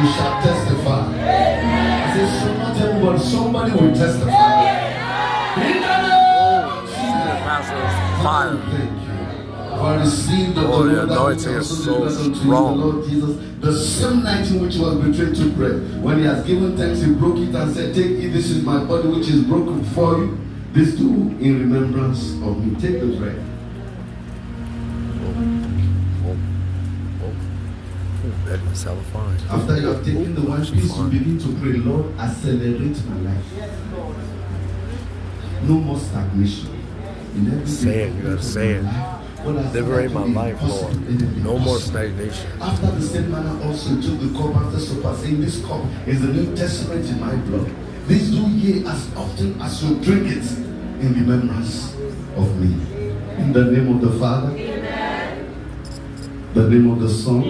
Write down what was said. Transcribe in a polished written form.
you shall testify. I said, so not everybody, somebody will testify. In the name of Jesus. Fire. Thank you. For received the Oh, the anointing is so strong. Lord Jesus, the same night in which he was betrayed to bread. When he has given thanks, he broke it and said, take it, this is my body which is broken for you. This do in remembrance of me. Take the bread. That was hella fine. After you have taken the one piece, you begin to pray, Lord, accelerate my life. No more stagnation. In every Say it, you gotta say it. Liberate my life, Lord. No more stagnation. After the same manner also took the cup after supper, saying, this cup is the New Testament in my blood. This do ye as often as you drink it in remembrance of me. In the name of the Father, the name of the Son,